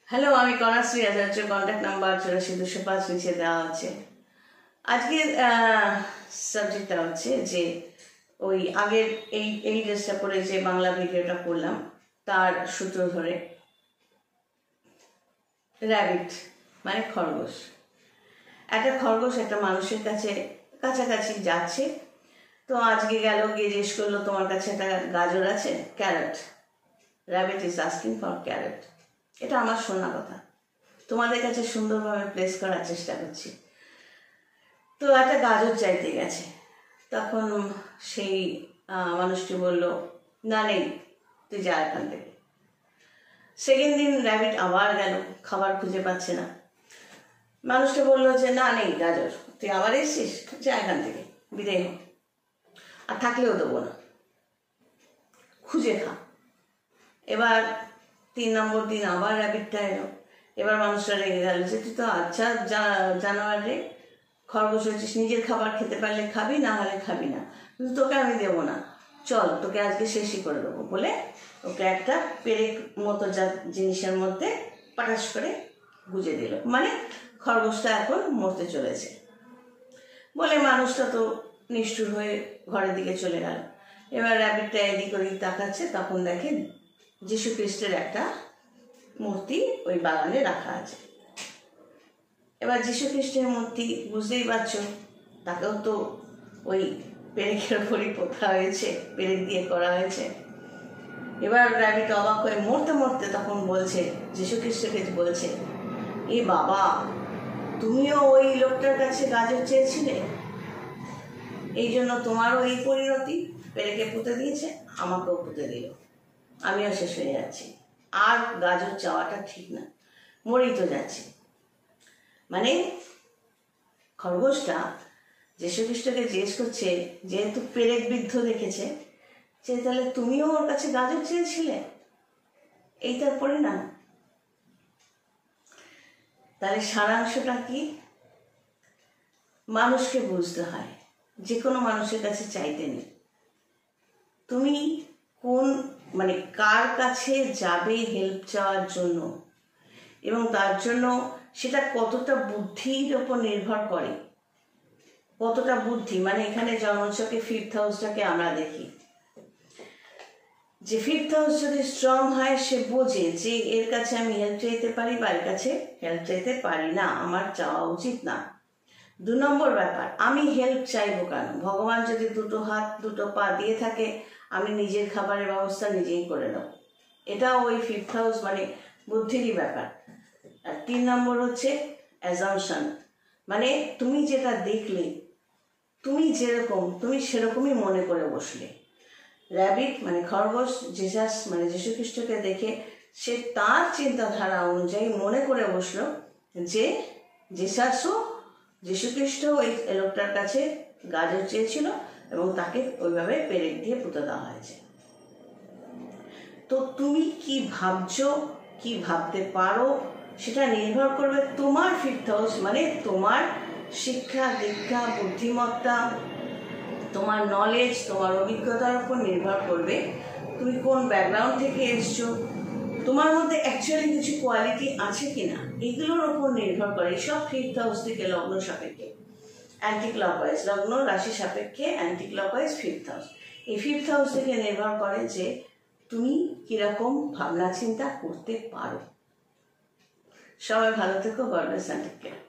Hello, আমি কণাশ্রী আচার্য। Contact number 84 205 নিচে দেওয়া আছে। আজকের সাবজেক্টটা হচ্ছে যে ওই আগের এই ড্রেসটা পরে যে বাংলা ভিডিওটা করলাম তার সূত্র ধরে র্যাবিট মানে খরগোশ। একটা খরগোশ একটা মানুষের কাছে কাছাকাছি যাচ্ছে, তো আজকে গেল গিয়ে জিজ্ঞেস করলো, তোমার কাছে একটা গাজর আছে? Carrot. Rabbit is asking for carrot. এটা আমার শোনা কথা, তোমাদের কাছে সুন্দরভাবে প্লেস করার চেষ্টা করছি। তো একটা গাজর চাইতে গেছে, তখন সেই মানুষটি বলল, না নেই, তুই যা এখান থেকে। সেকেন্ড দিন র্যাবিট আবার গেল, খাবার খুঁজে পাচ্ছে না। মানুষটা বললো যে না নেই গাজর, তুই আবার এসছিস, যা এখান থেকে, বিদায় হোক, আর থাকলেও দেবো না, খুঁজে খা। এবার 3 নম্বর দিন আবার র্যাবিটটা এলো। এবার মানুষটা রেগে গেল যে তুই তো আচ্ছা জানোয়ার রে, খরগোশ হচ্ছিস, নিজের খাবার খেতে পারলে খাবি, না হলে খাবি না, কিন্তু তোকে আমি দেবো না, চল তোকে আজকে শেষই করে দেবো বলে ওকে একটা পেরেক মতো যা জিনিসের মধ্যে পাটাশ করে গুজে দিল। মানে খরগোশটা এখন মরতে চলেছে বলে মানুষটা তো নিষ্ঠুর হয়ে ঘরের দিকে চলে গেল। এবার র্যাবিটটা এদিক ওদিক তাকাচ্ছে, তখন দেখেন যীশু খ্রিস্টের একটা মূর্তি ওই বাগানে রাখা আছে। এবার যীশু খ্রিস্টের মূর্তি, বুঝতেই পারছো, তাকেও তো ওই পেরেকের ওপরই পোতা হয়েছে, পেরেক দিয়ে করা হয়েছে। এবার র্যাবিট অবাক হয়ে মরতে মরতে তখন বলছে, যীশু খ্রিস্টকে বলছে, এ বাবা, তুমিও ওই লোকটার কাছে গাজর চেয়েছিলে, এই জন্য তোমারও এই পরিণতি, পেরেকে পুঁতে দিয়েছে, আমাকেও পুঁতে দিল, আমিও শেষ হয়ে যাচ্ছি, আর গাজর চাওয়াটা ঠিক না, মরেই তো যাচ্ছি। মানে খরগোশটা যীশু খ্রিস্টকে জিজ্ঞেস করছে, যেহেতু পেরেক বিদ্ধ দেখেছে, যে তাহলে তুমিও ওর কাছে গাজর চেয়েছিলে, এই তার পরিণাম। তাহলে সারাংশটা কি? মানুষকে বুঝতে হয়, যে কোনো মানুষের কাছে চাইতে নেই, তুমি কোন মানে কার কাছে যাবে হেল্প চাওয়ার জন্য, এবং তার জন্য সেটা কতটা বুদ্ধির ওপর নির্ভর করে। কতটা বুদ্ধি, মানে এখানে জন্মছকে 5th হাউসটাকে আমরা দেখি, যে 5th হাউস যদি স্ট্রং হয়, সে বোঝে যে এর কাছে আমি হেল্প চাইতে পারি বা এর কাছে হেল্প চাইতে পারি না, আমার চাওয়া উচিত না। 2 নম্বর ব্যাপার, আমি হেল্প চাইবো কেন? ভগবান যদি 2 হাত 2 পা দিয়ে থাকে, আমি নিজের খাবারের ব্যবস্থা নিজেই করে নেব। এটা ওই 5th হাউস মানে বুদ্ধিরই ব্যাপার। আর 3 নম্বর হচ্ছে অ্যাজাম্পশন, মানে তুমি যেটা দেখলে, তুমি যেরকম, তুমি সেরকমই মনে করে বসলে। র্যাবিট মানে খরগোশ জিসাস মানে যীশু খ্রিস্টকে দেখে সে তার চিন্তাধারা অনুযায়ী মনে করে বসলো যে জিসাসও যীশু খ্রিস্ট ওই লোকটার কাছে গাজর চেয়েছিল এবং তাকে ওইভাবে পেরেক দিয়ে পুঁতে দেওয়া হয়েছে। তো তুমি কি ভাবছো, কি ভাবতে পারো, সেটা নির্ভর করবে তোমার 5th হাউস মানে তোমার শিক্ষা দীক্ষা বুদ্ধিমত্তা, তোমার নলেজ, তোমার অভিজ্ঞতার উপর নির্ভর করবে তুমি কোন ব্যাকগ্রাউন্ড থেকে এসছো, তোমার মধ্যে অ্যাকচুয়ালি কিছু কোয়ালিটি আছে কিনা, এগুলোর উপর নির্ভর করে। সব 5th হাউস থেকে লগ্ন সাপেক্ষে, অ্যান্টি ক্লকওয়াইজ, লগ্ন রাশি সাপেক্ষে অ্যান্টি ক্লকওয়াইজ 5th হাউস। এই 5th হাউস থেকে নির্ভর করে যে তুমি কিরকম ভাবনা চিন্তা করতে পারো। সবাই ভালো থেকো, God bless and take care.